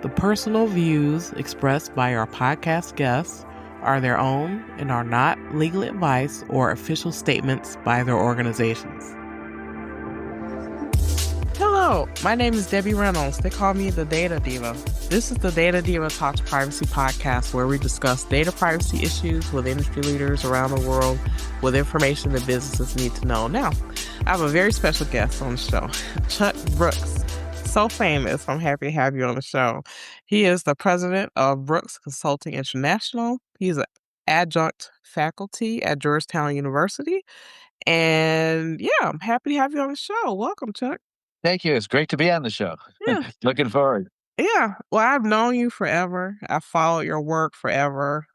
The personal views expressed by our podcast guests are their own and are not legal advice or official statements by their organizations. Hello, my name is Debbie Reynolds. They call me the Data Diva. This is the Data Diva Talks Privacy podcast, where we discuss data privacy issues with industry leaders around the world with information that businesses need to know. Now, I have a very special guest on the show, Chuck Brooks. So famous. I'm happy to have you on the show. He is the president of Brooks Consulting International. He's an adjunct faculty at Georgetown University. And yeah, I'm happy to have you on the show. Welcome, Chuck. Thank you. It's great to be on the show. Yeah. Looking forward. Yeah. Well, I've known you forever. I've followed your work forever.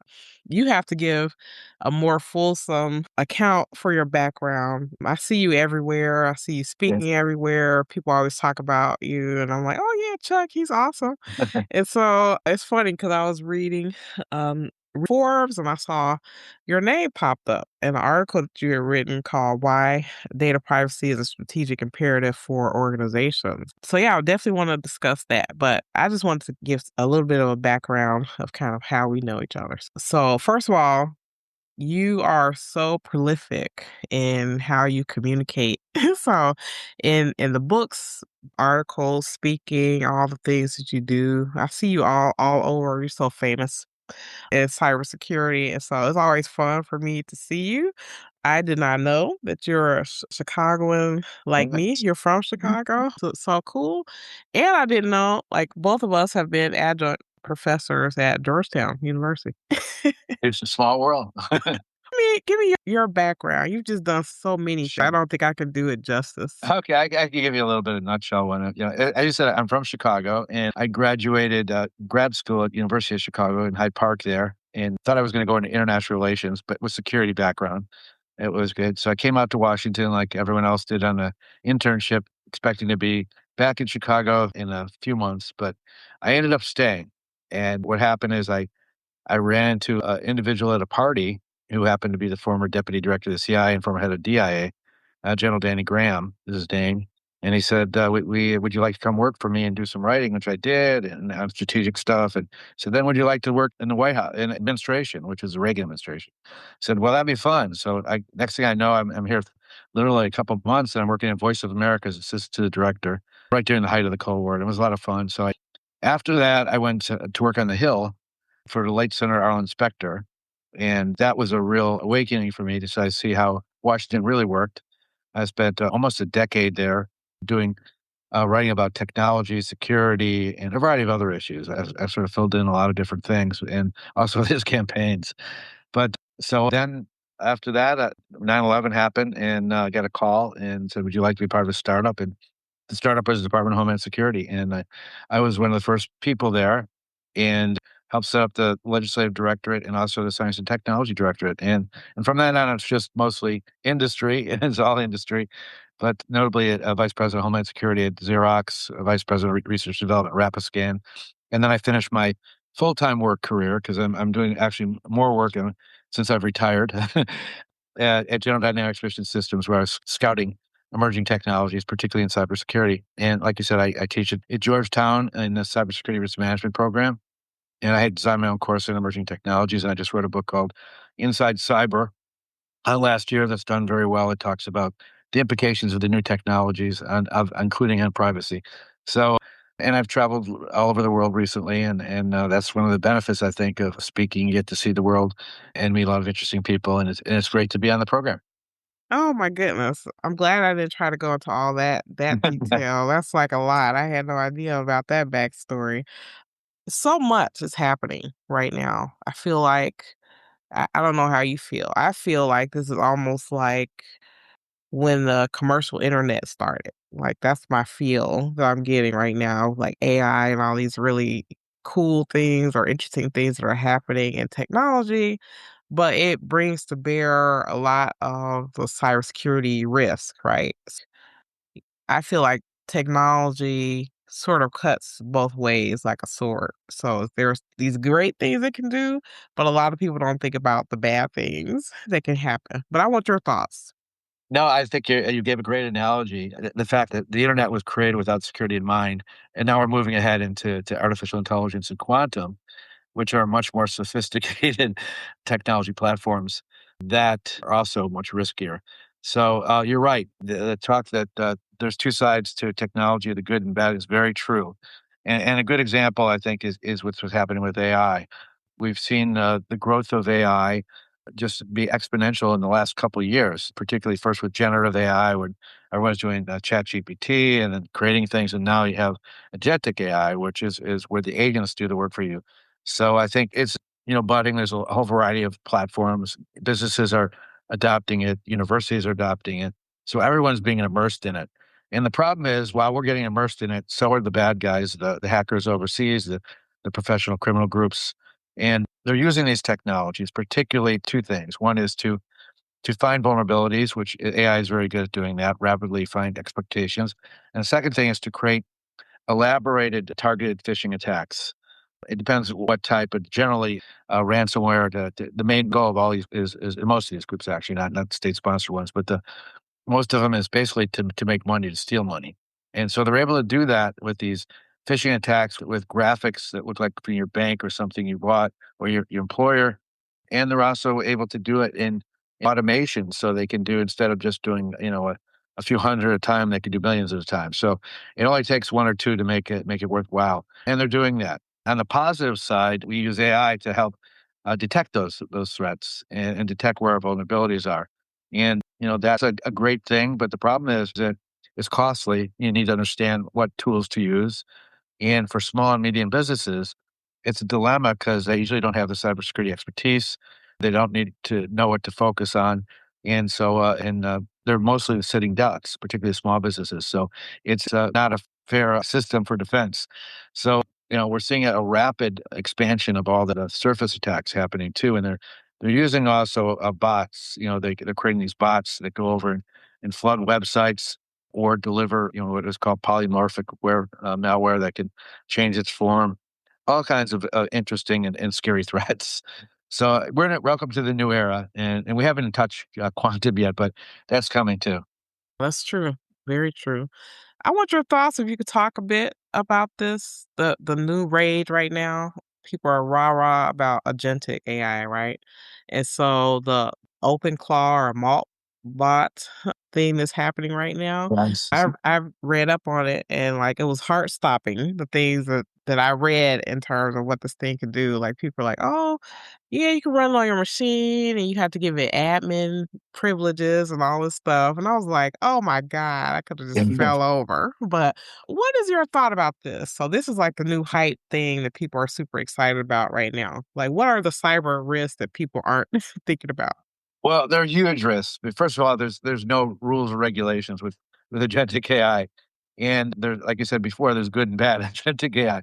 You have to give a more fulsome account for your background. I see you everywhere. I see you speaking everywhere. People always talk about you, and I'm like, oh yeah, Chuck, he's awesome. And so it's funny because I was reading Forbes and I saw your name popped up in an article that you had written called Why Data Privacy is a Strategic Imperative for Organizations. So yeah, I definitely want to discuss that, but I just wanted to give a little bit of a background of kind of how we know each other. So first of all, you are so prolific in how you communicate. So in the books, articles, speaking, all the things that you do, I see you all over. You're so famous in cybersecurity. And so it's always fun for me to see you. I did not know that you're a Chicagoan like me. You're from Chicago. So it's so cool. And I didn't know, like, both of us have been adjunct professors at Georgetown University. It's a small world. Give me your background. You've just done so many. Sure. I don't think I can do it justice. Okay, I can give you a little bit of a nutshell on it. As you said, I'm from Chicago, and I graduated grad school at University of Chicago in Hyde Park there, and thought I was going to go into international relations, but with security background, it was good. So I came out to Washington like everyone else did on an internship, expecting to be back in Chicago in a few months, but I ended up staying. And what happened is I ran into an individual at a party who happened to be the former deputy director of the CIA and former head of DIA, General Danny Graham is his name. And he said, would you like to come work for me and do some writing, which I did, and on strategic stuff. And so then would you like to work in the White House, in administration, which is the Reagan administration? I said, well, that'd be fun. So next thing I know, I'm here literally a couple of months, and I'm working at Voice of America as assistant to the director right during the height of the Cold War. And it was a lot of fun. So after that, I went to work on the Hill for the late Senator Arlen Specter. And that was a real awakening for me to see how Washington really worked. I spent almost a decade there doing writing about technology, security, and a variety of other issues. I sort of filled in a lot of different things, and also his campaigns. But so then after that, 9/11 happened, and I got a call and said, would you like to be part of a startup? And the startup was the Department of Homeland Security. And I was one of the first people there, and helped set up the legislative directorate and also the science and technology directorate. And from that on, it's just mostly industry. It's all industry, but notably a vice president of Homeland Security at Xerox, a vice president of research development, Rapiscan. And then I finished my full-time work career because I'm doing actually more work since I've retired at General Dynamics Mission Systems, where I was scouting emerging technologies, particularly in cybersecurity. And like you said, I teach at Georgetown in the cybersecurity risk management program. And I had designed my own course in emerging technologies, and I just wrote a book called Inside Cyber last year that's done very well. It talks about the implications of the new technologies, including on privacy. So, and I've traveled all over the world recently, and that's one of the benefits, I think, of speaking. You get to see the world and meet a lot of interesting people, and it's great to be on the program. Oh my goodness. I'm glad I didn't try to go into all that detail. That's like a lot. I had no idea about that backstory. So much is happening right now. I feel like I don't know how you feel. I feel like this is almost like when the commercial internet started. Like, that's my feel that I'm getting right now, like AI and all these really cool things or interesting things that are happening in technology, but it brings to bear a lot of the cybersecurity risk, right? I feel like technology sort of cuts both ways like a sword. So there's these great things it can do, but a lot of people don't think about the bad things that can happen. But I want your thoughts. No, I think you gave a great analogy. The fact that the internet was created without security in mind, and now we're moving ahead into artificial intelligence and quantum, which are much more sophisticated technology platforms that are also much riskier. So you're right. The talk that there's two sides to technology, the good and bad, is very true. And a good example, I think, is what's happening with AI. We've seen the growth of AI just be exponential in the last couple of years, particularly first with generative AI, when everyone's doing chat GPT and then creating things. And now you have agentic AI, which is where the agents do the work for you. So I think it's, budding. There's a whole variety of platforms. Businesses are adopting it. Universities are adopting it. So everyone's being immersed in it. And the problem is, while we're getting immersed in it, so are the bad guys, the hackers overseas, the professional criminal groups, and they're using these technologies, particularly two things. One is to find vulnerabilities, which AI is very good at doing that, rapidly find expectations. And the second thing is to create elaborated targeted phishing attacks. It depends what type, but generally, ransomware. The main goal of all these is most of these groups, actually, not state sponsored ones, but the most of them is basically to make money, to steal money. And so they're able to do that with these phishing attacks with graphics that look like from your bank or something you bought or your employer. And they're also able to do it in automation. So they can do, instead of just doing, a few hundred at a time, they can do millions at a time. So it only takes one or two to make it worthwhile. And they're doing that. On the positive side, we use AI to help detect those threats and detect where our vulnerabilities are. And, that's a great thing, but the problem is that it's costly. You need to understand what tools to use. And for small and medium businesses, it's a dilemma because they usually don't have the cybersecurity expertise. They don't need to know what to focus on. And so, they're mostly the sitting ducks, particularly small businesses. So it's not a fair system for defense. So, we're seeing a rapid expansion of all the surface attacks happening too. And they're using also bots. They're creating these bots that go over and flood websites or deliver, what is called polymorphic malware that can change its form, all kinds of interesting and scary threats. So welcome to the new era, and we haven't touched quantum yet, but that's coming too. That's true. Very true. I want your thoughts if you could talk a bit about this, the new rage right now. People are rah-rah about agentic AI, right? And so the open claw or malt bot thing that's happening right now, Yes. I've read up on it and like it was heart stopping the things that I read in terms of what this thing could do. Like people are like, oh, yeah, you can run it on your machine and you have to give it admin privileges and all this stuff. And I was like, oh my God, I could have just fell over. But what is your thought about this? So this is like the new hype thing that people are super excited about right now. Like what are the cyber risks that people aren't thinking about? Well, they're huge risks. But first of all, there's no rules or regulations with agentic AI, and there, like you said before, there's good and bad agentic AI.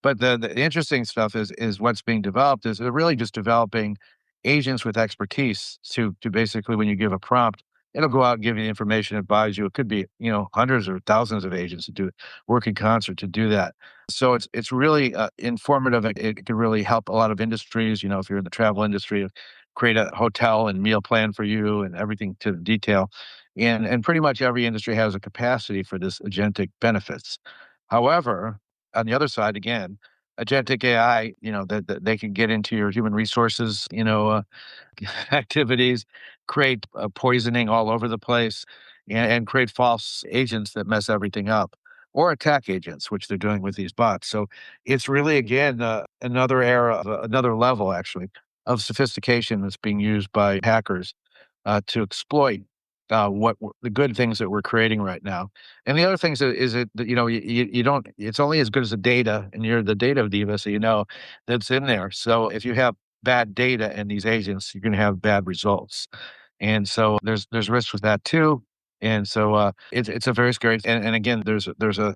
But the interesting stuff is what's being developed is they're really just developing agents with expertise to basically, when you give a prompt, it'll go out and give you the information, advise you. It could be, hundreds or thousands of agents to do work in concert to do that. So it's really informative. It can really help a lot of industries. If you're in the travel industry, create a hotel and meal plan for you and everything to the detail. And pretty much every industry has a capacity for this agentic benefits. However, on the other side, again, agentic AI, that they can get into your human resources, activities, create poisoning all over the place, and create false agents that mess everything up, or attack agents, which they're doing with these bots. So it's really, again, another era, another level, actually, of sophistication that's being used by hackers to exploit the good things that we're creating right now. And the other things is it that, you don't, it's only as good as the data, and you're the data diva, so that's in there. So if you have bad data in these agents, you're going to have bad results. And so there's risks with that too. And so it's a very scary. And again, there's a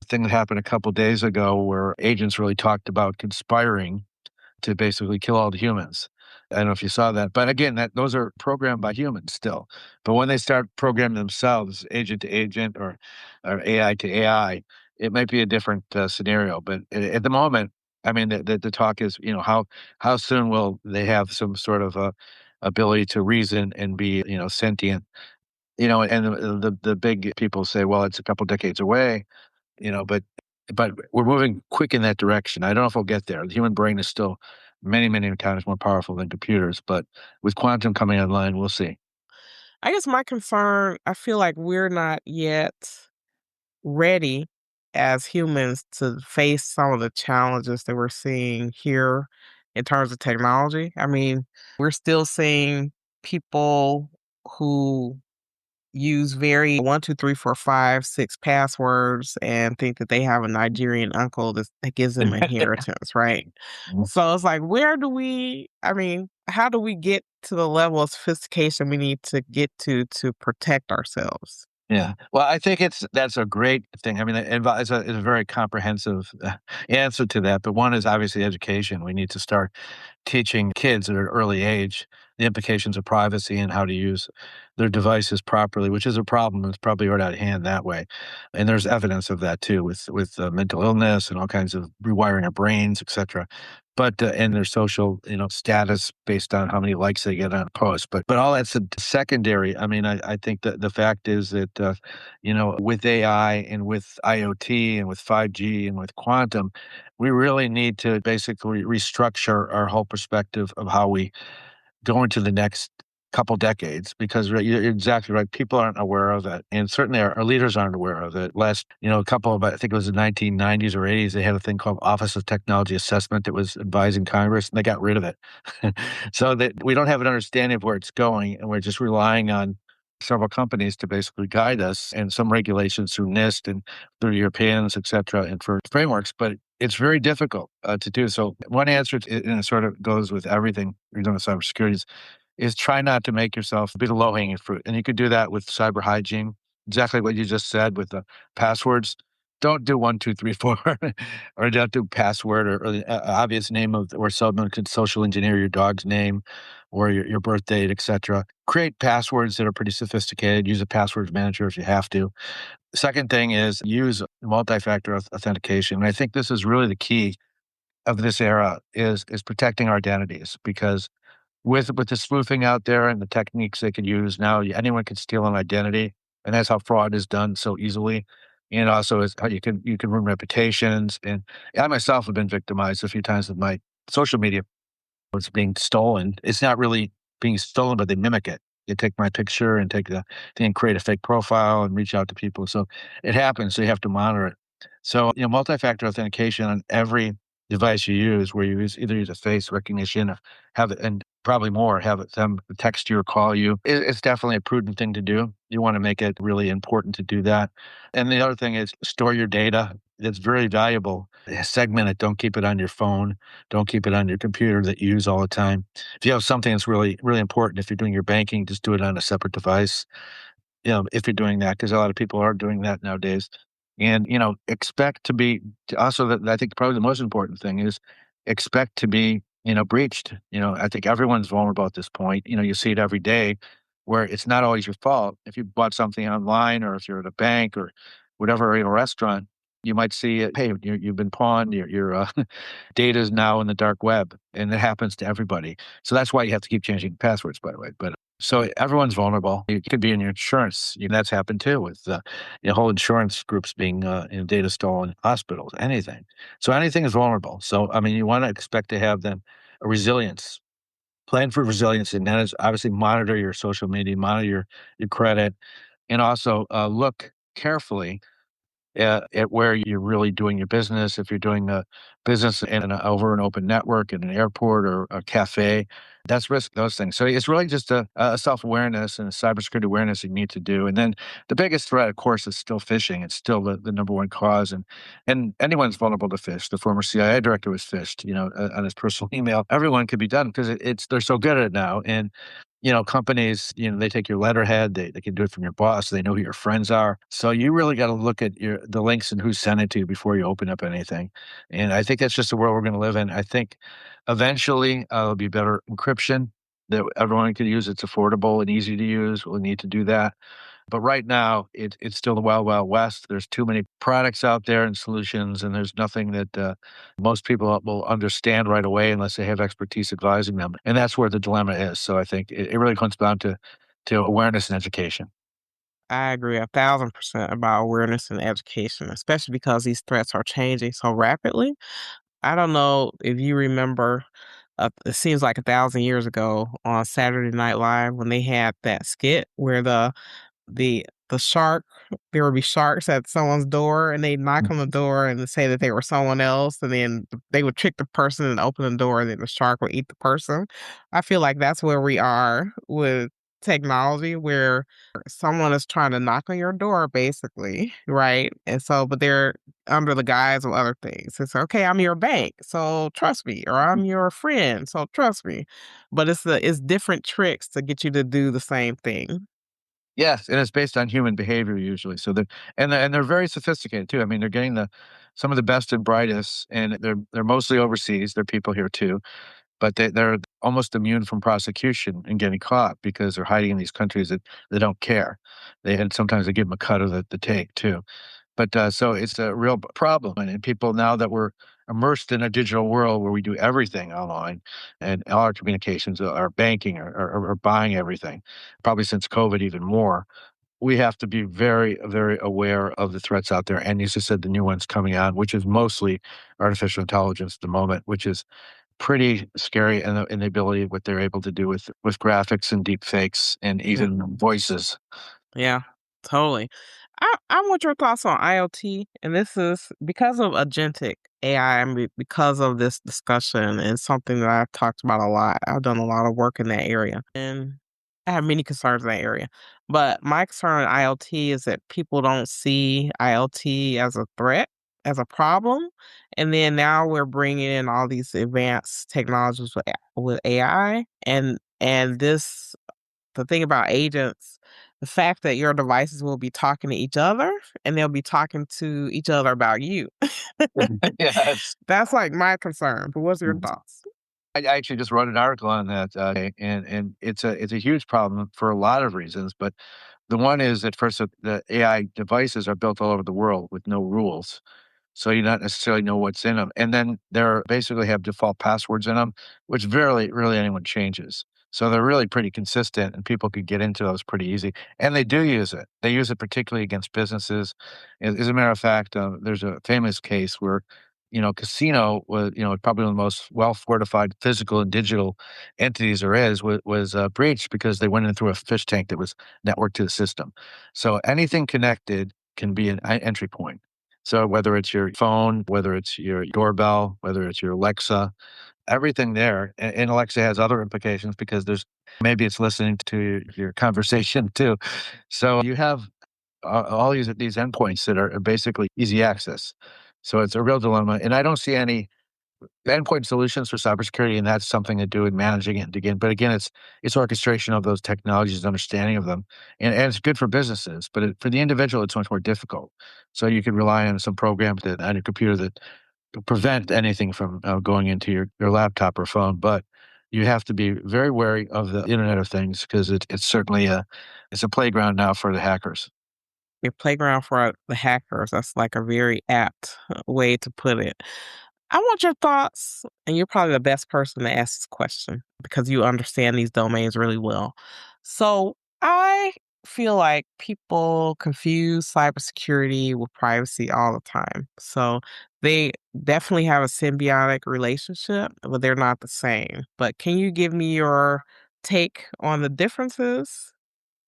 thing that happened a couple days ago where agents really talked about conspiring to basically kill all the humans. I don't know if you saw that, but again, that those are programmed by humans still. But when they start programming themselves, agent to agent or AI to AI, it might be a different scenario. But at the moment, I mean, the talk is, how soon will they have some sort of ability to reason and be, sentient? And the big people say, well, it's a couple decades away, but we're moving quick in that direction. I don't know if we'll get there. The human brain is still many, many times more powerful than computers, but with quantum coming online, we'll see. I guess my concern, I feel like we're not yet ready as humans to face some of the challenges that we're seeing here in terms of technology. I mean, we're still seeing people who use very 1, 2, 3, 4, 5, 6 passwords and think that they have a Nigerian uncle that gives them inheritance, right? So it's like, I mean, how do we get to the level of sophistication we need to get to protect ourselves? Yeah. Well, I think that's a great thing. I mean, it's a very comprehensive answer to that. But one is obviously education. We need to start teaching kids at an early age the implications of privacy and how to use their devices properly, which is a problem. It's probably right out of hand that way. And there's evidence of that too, with mental illness and all kinds of rewiring of brains, etc. But and their social, status based on how many likes they get on a post. But all that's a secondary. I mean, I think that the fact is that with AI and with IoT and with 5G and with quantum, we really need to basically restructure our whole perspective of how we go into the next couple decades because you're exactly right. People aren't aware of it. And certainly our leaders aren't aware of it. Last, a couple of, I think it was the 1990s or 80s, they had a thing called Office of Technology Assessment that was advising Congress and they got rid of it. So that we don't have an understanding of where it's going and we're just relying on several companies to basically guide us and some regulations through NIST and through Europeans, et cetera, and for frameworks. But it's very difficult to do. So one answer, and it sort of goes with everything you're doing with cybersecurity, is try not to make yourself be the low hanging fruit. And you could do that with cyber hygiene, exactly what you just said with the passwords. Don't do 1, 2, 3, 4, or don't do password or the obvious name of, or someone could social engineer your dog's name or your birth date, etc. Create passwords that are pretty sophisticated. Use a password manager if you have to. Second thing is use multi-factor authentication. And I think this is really the key of this era is protecting our identities because with the spoofing out there and the techniques they could use now, anyone can steal an identity, and that's how fraud is done so easily. And also is how you can ruin reputations. And I myself have been victimized a few times with my social media was being stolen. It's not really being stolen, but they mimic it. They take my picture and take the thing and create a fake profile and reach out to people. So it happens. So you have to monitor it. So, multi-factor authentication on every device you use, where you either use a face recognition, or have it, and probably more, have it them text you or call you. It's definitely a prudent thing to do. You want to make it really important to do that. And the other thing is store your data. It's very valuable. Segment it. Don't keep it on your phone. Don't keep it on your computer that you use all the time. If you have something that's really, really important, if you're doing your banking, just do it on a separate device. If you're doing that, because a lot of people are doing that nowadays. And, expect to be also that I think probably the most important thing is expect to be, breached. I think everyone's vulnerable at this point. You see it every day where it's not always your fault. If you bought something online or if you're at a bank or whatever, or at a restaurant, you might see it. Hey, you've been pawned. Your data is now in the dark web, and it happens to everybody. So that's why you have to keep changing passwords, by the way. But so everyone's vulnerable. It could be in your insurance. That's happened too with whole insurance groups being data stolen, hospitals, anything. So anything is vulnerable. So I mean, you want to expect to have them a resilience. Plan for resilience, and that is obviously monitor your social media, monitor your credit, and also look carefully at where you're really doing your business. If you're doing a business over an open network in an airport or a cafe, that's risk those things. So it's really just a self awareness and a cybersecurity awareness you need to do. And then the biggest threat, of course, is still phishing. It's still the number one cause, and anyone's vulnerable to phish. The former CIA director was phished, on his personal email. Everyone could be done because it's they're so good at it now. And companies, they take your letterhead, they can do it from your boss, they know who your friends are. So you really got to look at the links and who sent it to you before you open up anything. And I think that's just the world we're going to live in. I think eventually there'll be better encryption that everyone can use. It's affordable and easy to use. We'll need to do that. But right now, it's still the wild, wild west. There's too many products out there and solutions, and there's nothing that most people will understand right away unless they have expertise advising them. And that's where the dilemma is. So I think it really comes down to awareness and education. I agree 1,000% about awareness and education, especially because these threats are changing so rapidly. I don't know if you remember, it seems like 1,000 years ago on Saturday Night Live when they had that skit where the shark there would be sharks at someone's door, and they'd knock on the door and say that they were someone else, and then they would trick the person and open the door, and then the shark would eat the person. I feel like that's where we are with technology, where someone is trying to knock on your door basically, right? And so but they're under the guise of other things. It's, "Okay, I'm your bank, so trust me," or, "I'm your friend, so trust me." But it's different tricks to get you to do the same thing. Yes, and it's based on human behavior usually. So they're very sophisticated too. I mean, they're getting the some of the best and brightest, and they're mostly overseas. There are people here too, but they're almost immune from prosecution and getting caught because they're hiding in these countries that they don't care. And sometimes they give them a cut of the take too. But, so it's a real problem, and people now that we're immersed in a digital world where we do everything online and all our communications, our banking, or buying everything, probably since COVID even more, we have to be very, very aware of the threats out there, and you just said the new ones coming out, which is mostly artificial intelligence at the moment, which is pretty scary in the ability what they're able to do with graphics and deep fakes and even voices. Yeah, totally. I want your thoughts on IoT, and this is because of agentic AI, and because of this discussion, and something that I've talked about a lot. I've done a lot of work in that area, and I have many concerns in that area. But my concern with IoT is that people don't see IoT as a threat, as a problem, and then now we're bringing in all these advanced technologies with AI, and this the thing about agents, the fact that your devices will be talking to each other and they'll be talking to each other about you. Yes. That's like my concern. But what's your thoughts? I actually just wrote an article on that, and it's a huge problem for a lot of reasons, but the one is that first, the AI devices are built all over the world with no rules. So you not necessarily know what's in them. And then they're basically have default passwords in them, which rarely anyone changes. So they're really pretty consistent and people could get into those pretty easy. And they do use it. They use it particularly against businesses. As a matter of fact, there's a famous case where, casino was, probably one of the most well fortified physical and digital entities there is was breached because they went in through a fish tank that was networked to the system. So anything connected can be an entry point. So whether it's your phone, whether it's your doorbell, whether it's your Alexa, everything there, and Alexa has other implications because there's maybe it's listening to your conversation too. So you have all these endpoints that are basically easy access. So it's a real dilemma, and I don't see any endpoint solutions for cybersecurity, and that's something to do with managing it and again. But again, it's orchestration of those technologies, understanding of them, and it's good for businesses. But for the individual, it's much more difficult. So you can rely on some programs that on your computer that prevent anything from going into your laptop or phone. But you have to be very wary of the Internet of Things because it's certainly it's a playground now for the hackers. Your playground for the hackers. That's like a very apt way to put it. I want your thoughts, and you're probably the best person to ask this question because you understand these domains really well. So I feel like people confuse cybersecurity with privacy all the time. So they definitely have a symbiotic relationship, but they're not the same. But can you give me your take on the differences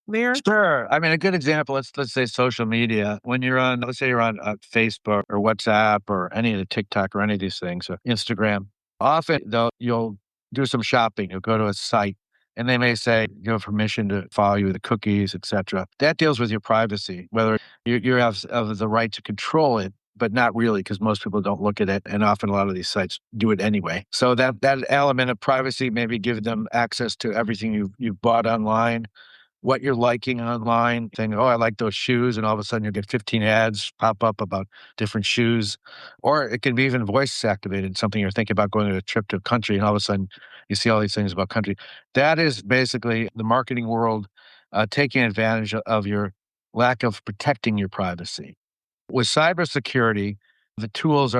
there? Sure. I mean, a good example, let's say social media. When you're on, let's say you're on Facebook or WhatsApp or any of the TikTok or any of these things, or Instagram, often though you'll do some shopping. You'll go to a site and they may say you have permission to follow you with the cookies, etc. That deals with your privacy, whether you have the right to control it, but not really because most people don't look at it. And often a lot of these sites do it anyway. So that element of privacy maybe give them access to everything you've bought online, what you're liking online, saying, "Oh, I like those shoes," and all of a sudden you'll get 15 ads pop up about different shoes. Or it can be even voice activated, something you're thinking about going on a trip to a country, and all of a sudden you see all these things about country. That is basically the marketing world taking advantage of your lack of protecting your privacy. With cybersecurity, the tools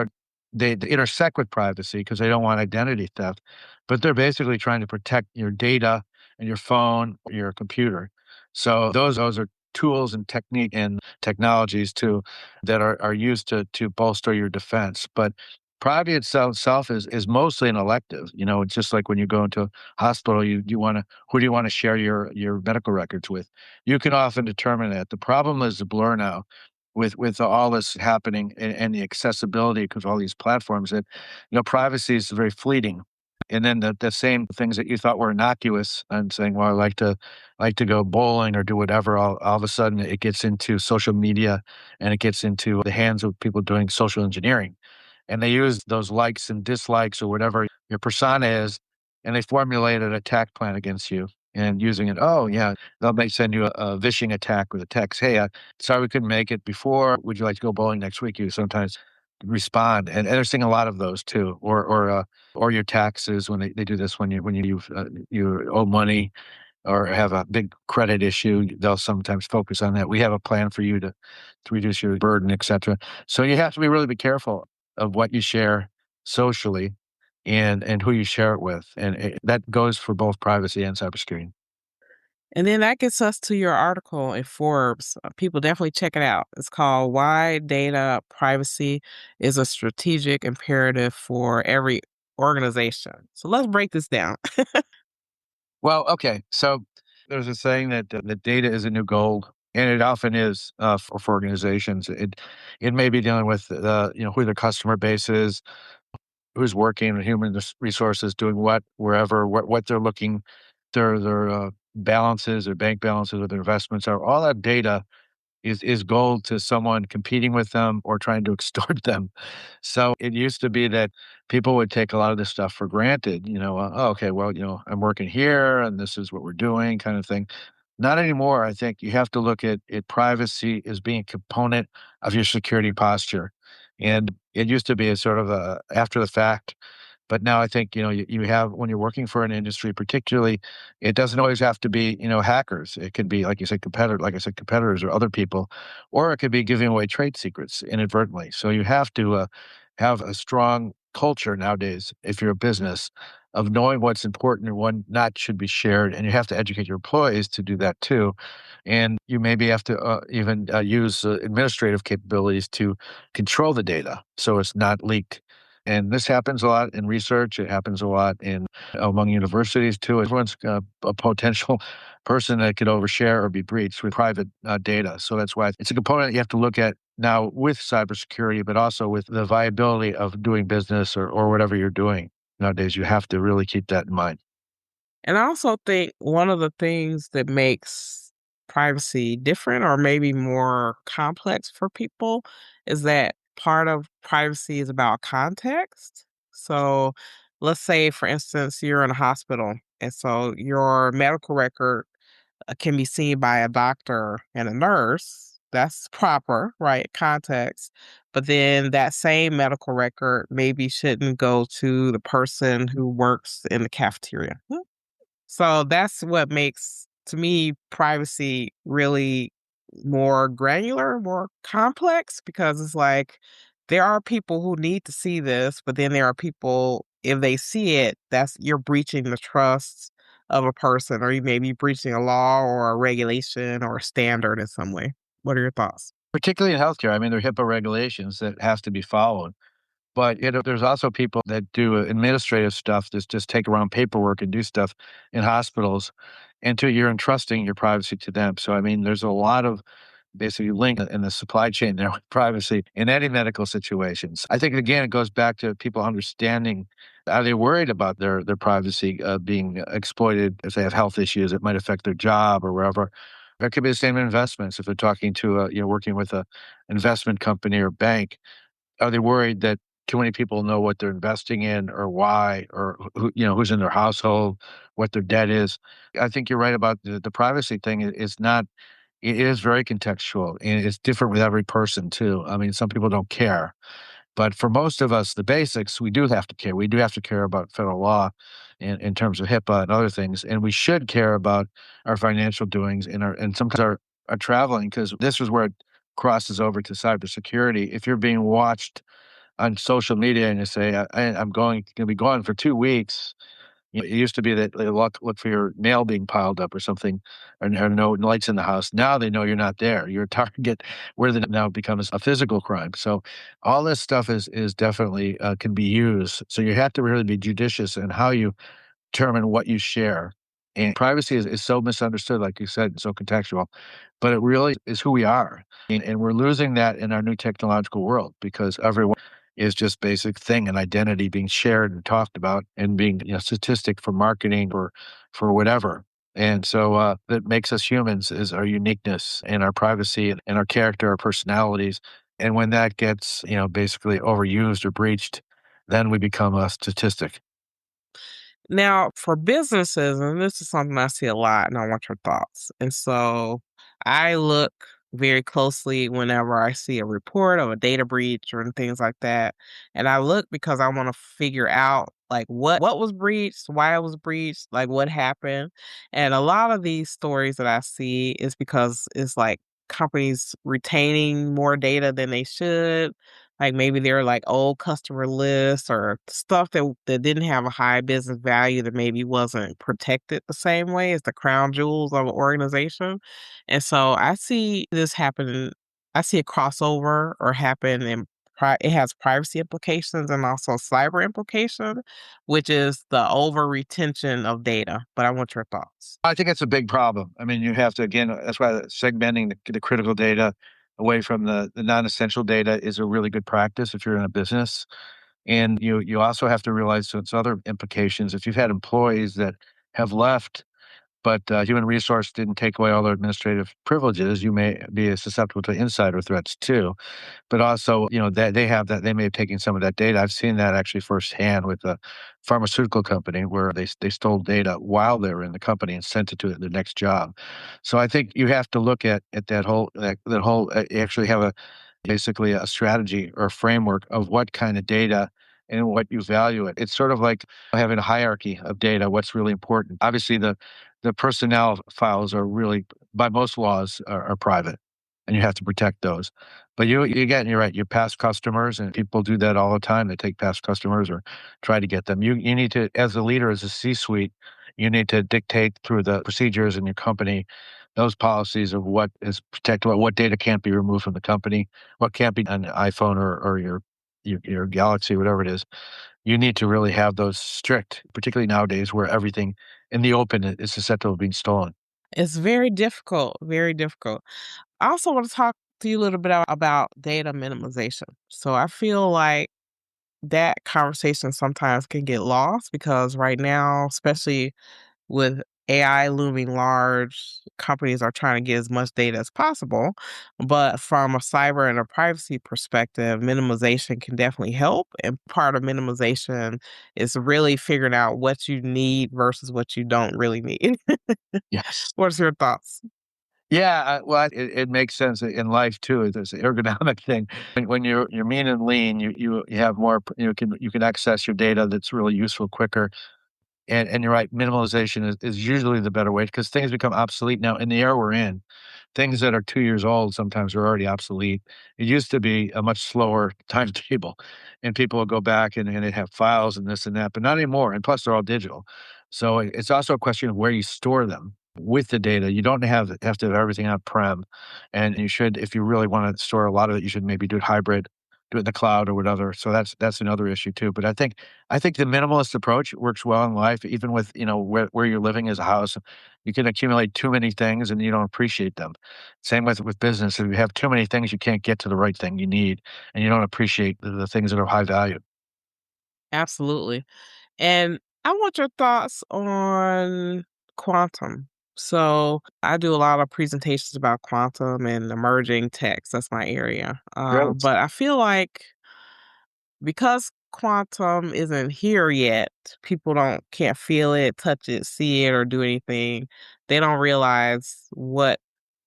they intersect with privacy because they don't want identity theft, but they're basically trying to protect your data and your phone, your computer. So those are tools and technique and technologies to that are used to bolster your defense. But privacy itself is mostly an elective. You know, it's just like when you go into a hospital, you want to who do you want to share your medical records with? You can often determine that. The problem is the blur now with all this happening and the accessibility because all these platforms that privacy is very fleeting. And then the same things that you thought were innocuous and saying, well, I like to go bowling or do whatever, all of a sudden it gets into social media and it gets into the hands of people doing social engineering. And they use those likes and dislikes or whatever your persona is, and they formulate an attack plan against you and using it. Oh, yeah. They'll may send you a vishing attack with a text. Hey, sorry we couldn't make it before. Would you like to go bowling next week? You sometimes respond. And they're seeing a lot of those too. Or your taxes when they do this you owe money or have a big credit issue, they'll sometimes focus on that. We have a plan for you to reduce your burden, et cetera. So you have to be careful of what you share socially and who you share it with. And that goes for both privacy and cybersecurity. And then that gets us to your article in Forbes. People definitely check it out. It's called Why Data Privacy is a Strategic Imperative for Every Organization. So let's break this down. Well, okay. So there's a saying that data is a new gold, and it often is for organizations. It may be dealing with who their customer base is, who's working in human resources, doing what, wherever, what they're looking, their balances, their bank balances, or their investments are. All that data is gold to someone competing with them or trying to extort them. So it used to be that people would take a lot of this stuff for granted. Oh, okay, well, I'm working here and this is what we're doing, kind of thing. Not anymore. I think you have to look at privacy as being a component of your security posture. And it used to be a sort of a after the fact, but now I think, you have when you're working for an industry, particularly, it doesn't always have to be, hackers. It could be, like you said, like I said, competitors or other people, or it could be giving away trade secrets inadvertently. So you have to have a strong culture nowadays, if you're a business, of knowing what's important and what not should be shared. And you have to educate your employees to do that too. And you maybe have to even use administrative capabilities to control the data so it's not leaked. And this happens a lot in research. It happens a lot in among universities too. Everyone's a potential person that could overshare or be breached with private data. So that's why it's a component you have to look at now with cybersecurity, but also with the viability of doing business or whatever you're doing nowadays. You have to really keep that in mind. And I also think one of the things that makes privacy different or maybe more complex for people is that part of privacy is about context. So let's say, for instance, you're in a hospital, and so your medical record can be seen by a doctor and a nurse. That's proper, right? Context. But then that same medical record maybe shouldn't go to the person who works in the cafeteria. So that's what makes, to me, privacy really more granular, more complex, because it's like there are people who need to see this, but then there are people, if they see it, that's you're breaching the trust of a person, or you may be breaching a law or a regulation or a standard in some way. What are your thoughts? Particularly in healthcare, I mean, there are HIPAA regulations that have to be followed. But, there's also people that do administrative stuff that just take around paperwork and do stuff in hospitals, and you're entrusting your privacy to them. So, I mean, there's a lot of basically link in the supply chain there with privacy in any medical situations. I think, again, it goes back to people understanding, are they worried about their privacy being exploited if they have health issues that might affect their job or wherever? It could be the same investments if they're talking to, working with a investment company or bank. Are they worried that too many people know what they're investing in or why or who's in their household, what their debt is? I think you're right about the privacy thing. It's not. It is very contextual and it's different with every person too. I mean, some people don't care, but for most of us, the basics we do have to care. We do have to care about federal law in terms of HIPAA and other things, and we should care about our financial doings and sometimes our traveling because this is where it crosses over to cybersecurity. If you're being watched on social media and you say, I'm going to be gone for 2 weeks. It used to be that they look for your mail being piled up or something, or no lights in the house. Now they know you're not there. You're a target where the now becomes a physical crime. So all this stuff is definitely can be used. So you have to really be judicious in how you determine what you share. And privacy is so misunderstood, like you said, so contextual, but it really is who we are. And we're losing that in our new technological world because everyone is just basic thing and identity being shared and talked about and being statistic for marketing or for whatever. And so that makes us humans is our uniqueness and our privacy and our character, our personalities. And when that gets, basically overused or breached, then we become a statistic. Now, for businesses, and this is something I see a lot, and I want your thoughts. And so I look very closely whenever I see a report of a data breach or things like that. And I look because I want to figure out like what was breached, why it was breached, like what happened. And a lot of these stories that I see is because it's like companies retaining more data than they should, like, maybe they're, like, old customer lists or stuff that didn't have a high business value that maybe wasn't protected the same way as the crown jewels of an organization, and so I see a crossover or happen and it has privacy implications and also cyber implication, which is the over retention of data, but I want your thoughts. I think it's a big problem. I mean, you have to again, that's why segmenting the critical data away from the non-essential data is a really good practice if you're in a business. And you also have to realize its other implications. If you've had employees that have left, but human resource didn't take away all their administrative privileges, you may be susceptible to insider threats too. But also, that they have that they may have taken some of that data. I've seen that actually firsthand with a pharmaceutical company where they stole data while they were in the company and sent it to the next job. So I think you have to look at that whole actually have a basically a strategy or a framework of what kind of data and what you value it. It's sort of like having a hierarchy of data, what's really important. Obviously, the personnel files are really, by most laws, are private, and you have to protect those. But you're right. Your past customers, and people do that all the time. They take past customers or try to get them. You need to, as a leader, as a C-suite, you need to dictate through the procedures in your company those policies of what is protected, what data can't be removed from the company, what can't be on an iPhone or your Galaxy, whatever it is. You need to really have those strict, particularly nowadays where everything in the open is susceptible to being stolen. It's very difficult, very difficult. I also want to talk to you a little bit about data minimization. So I feel like that conversation sometimes can get lost because right now, especially with AI looming large, companies are trying to get as much data as possible. But from a cyber and a privacy perspective, minimization can definitely help. And part of minimization is really figuring out what you need versus what you don't really need. Yes. What's your thoughts? Yeah, well, it makes sense in life too. There's an ergonomic thing. When you're mean and lean, you have more. You can access your data that's really useful quicker. And you're right, minimalization is usually the better way because things become obsolete now in the era we're in. Things that are 2 years old sometimes are already obsolete. It used to be a much slower timetable, and people would go back and they'd have files and this and that, but not anymore. And plus, they're all digital. So it's also a question of where you store them with the data. You don't have to have everything on prem, and you should, if you really want to store a lot of it, you should maybe do it hybrid, do it in the cloud or whatever. So that's another issue too. But I think the minimalist approach works well in life, even with where you're living as a house. You can accumulate too many things and you don't appreciate them. Same with business. If you have too many things, you can't get to the right thing you need, and you don't appreciate the things that are high value. Absolutely. And I want your thoughts on quantum. So I do a lot of presentations about quantum and emerging techs. That's my area. Great. But I feel like because quantum isn't here yet, people don't can't feel it, touch it, see it, or do anything. They don't realize what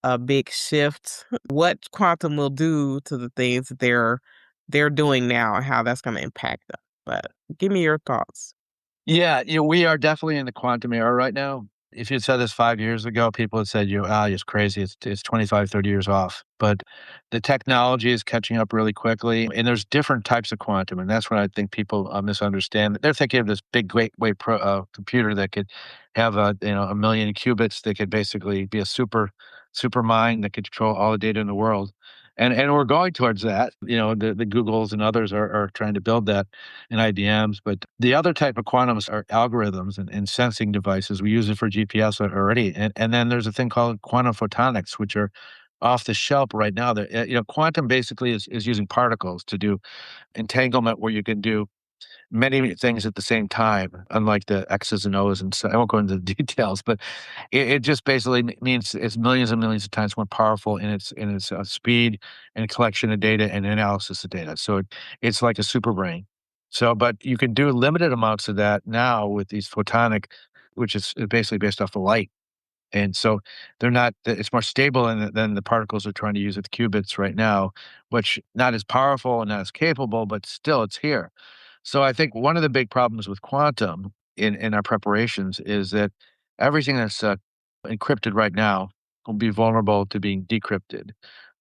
a big shift, what quantum will do to the things that they're doing now and how that's going to impact them. But give me your thoughts. Yeah, we are definitely in the quantum era right now. If you'd said this 5 years ago, people had said, you're crazy. It's 25, 30 years off." But the technology is catching up really quickly, and there's different types of quantum, and that's what I think people, misunderstand. They're thinking of this big gateway computer that could have, 1,000,000 qubits that could basically be a super mind that could control all the data in the world. And we're going towards that. The Googles and others are trying to build that in IBMs. But the other type of quantums are algorithms and sensing devices. We use it for GPS already. And then there's a thing called quantum photonics, which are off the shelf right now. Quantum basically is using particles to do entanglement where you can do many things at the same time, unlike the X's and O's. And so I won't go into the details, but it just basically means it's millions and millions of times more powerful in its speed and collection of data and analysis of data. So it's like a super brain. So, but you can do limited amounts of that now with these photonic, which is basically based off of light. And so they're not, it's more stable than the particles are trying to use with qubits right now, which not as powerful and not as capable, but still it's here. So I think one of the big problems with quantum in our preparations is that everything that's encrypted right now will be vulnerable to being decrypted.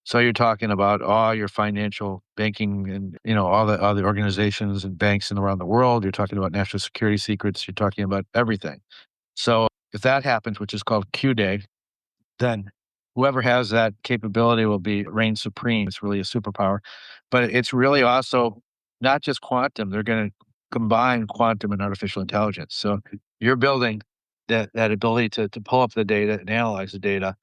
So you're talking about all your financial banking and all the organizations and banks and around the world. You're talking about national security secrets. You're talking about everything. So if that happens, which is called Q Day, then whoever has that capability will be reign supreme. It's really a superpower. But it's really also not just quantum. They're going to combine quantum and artificial intelligence. So you're building that ability to pull up the data and analyze the data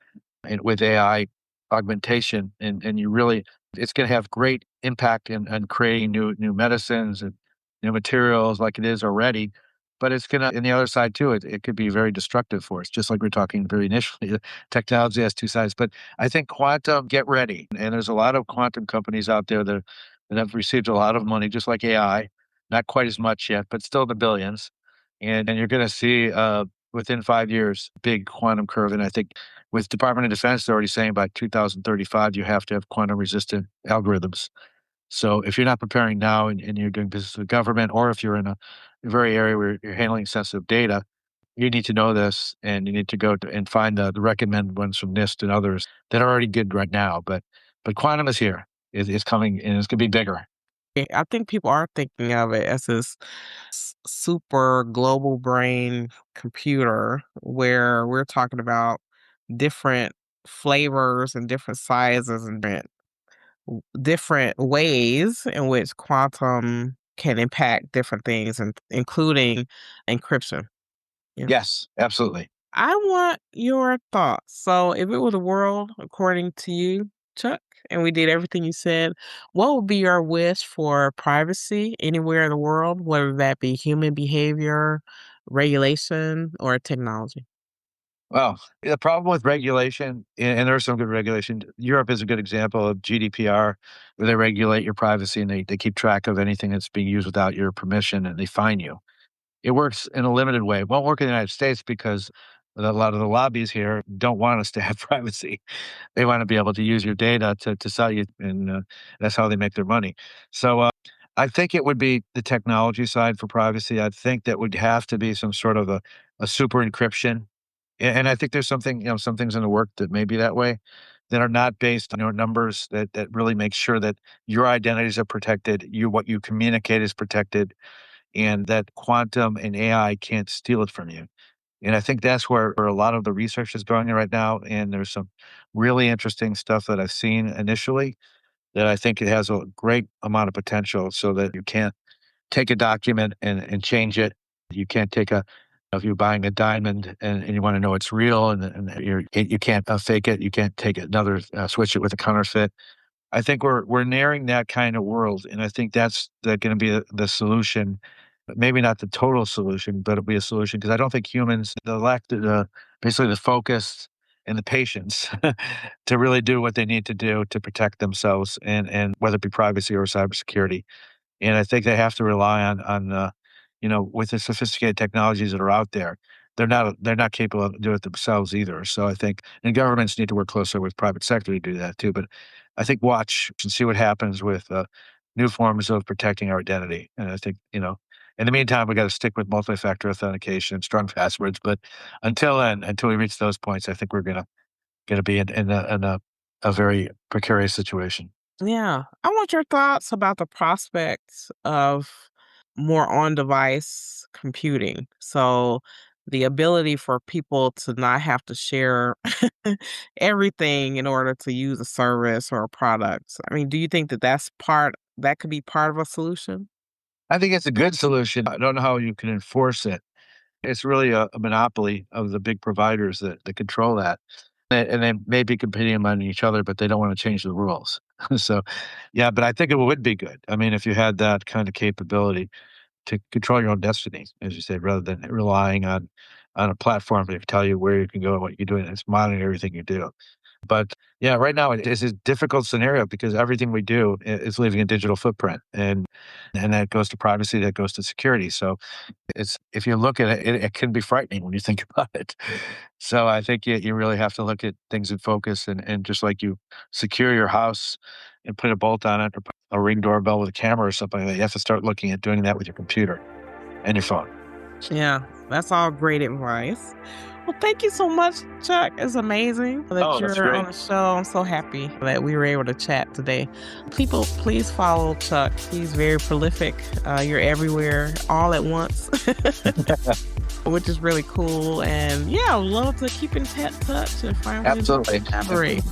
and with AI augmentation, and you really it's going to have great impact in creating new medicines and new materials like it is already. But it's gonna, on the other side too, it could be very destructive for us, just like we are talking very initially. The technology has two sides, but I think quantum, get ready, and there's a lot of quantum companies out there that have received a lot of money, just like AI, not quite as much yet, but still the billions, and you're going to see within 5 years big quantum curve, and I think with Department of Defense, they're already saying by 2035, you have to have quantum resistant algorithms. So if you're not preparing now and you're doing business with government, or if you're in a very area where you're handling sensitive data, you need to know this and you need to go and find the recommended ones from NIST and others that are already good right now. But quantum is here. It's coming and it's going to be bigger. I think people are thinking of it as this super global brain computer where we're talking about different flavors and different sizes and different ways in which quantum can impact different things, and including encryption. Yeah. Yes, absolutely. I want your thoughts. So, if it were the world according to you, Chuck, and we did everything you said, what would be your wish for privacy anywhere in the world, whether that be human behavior, regulation, or technology? Well, the problem with regulation, and there's some good regulation. Europe is a good example of GDPR, where they regulate your privacy and they keep track of anything that's being used without your permission and they fine you. It works in a limited way. It won't work in the United States because a lot of the lobbies here don't want us to have privacy. They want to be able to use your data to sell you, and that's how they make their money. So I think it would be the technology side for privacy. I think that would have to be some sort of a super encryption. And I think there's some things in the work that may be that way, that are not based on numbers, that really make sure that your identities are protected, what you communicate is protected, and that quantum and AI can't steal it from you. And I think that's where a lot of the research is going right now. And there's some really interesting stuff that I've seen initially that I think it has a great amount of potential, so that you can't take a document and change it. You can't take if you're buying a diamond and you want to know it's real, and you can't fake it. You can't take another, switch it with a counterfeit. I think we're nearing that kind of world, and I think that's going to be the solution. Maybe not the total solution, but it'll be a solution, because I don't think humans, the lack basically the focus and the patience to really do what they need to do to protect themselves, and whether it be privacy or cybersecurity. And I think they have to rely on with the sophisticated technologies that are out there, they're not capable of doing it themselves either. So I think, and governments need to work closer with private sector to do that too. But I think watch and see what happens with new forms of protecting our identity. And I think In the meantime, we got to stick with multi-factor authentication, strong passwords. But until then, until we reach those points, I think we're gonna be in a very precarious situation. Yeah. I want your thoughts about the prospects of more on-device computing. So the ability for people to not have to share everything in order to use a service or a product. I mean, do you think that that could be part of a solution? I think it's a good solution. I don't know how you can enforce it. It's really a monopoly of the big providers that control that. And they may be competing among each other, but they don't want to change the rules. So, yeah, but I think it would be good. I mean, if you had that kind of capability to control your own destiny, as you said, rather than relying on a platform to tell you where you can go and what you're doing. It's monitoring everything you do. But yeah, right now it is a difficult scenario because everything we do is leaving a digital footprint, and that goes to privacy, that goes to security. So it's if you look at it, it can be frightening when you think about it. So I think you really have to look at things in focus, and just like you secure your house and put a bolt on it or put a Ring doorbell with a camera or something like that, you have to start looking at doing that with your computer and your phone. Yeah, that's all great advice. Well, thank you so much, Chuck. It's amazing that Oh, that's you're on great. the show. I'm so happy that we were able to chat today. People, please follow Chuck. He's very prolific. You're everywhere all at once, which is really cool. And yeah, I'd love to keep in touch and find ways to Absolutely. collaborate.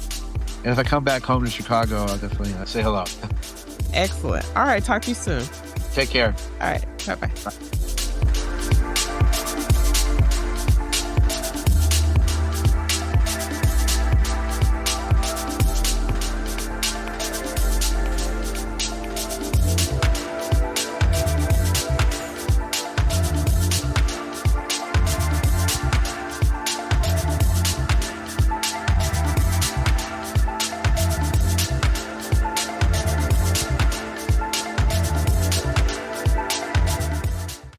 And if I come back home to Chicago, I'll definitely say hello. Excellent. All right, talk to you soon. Take care. All right, bye bye.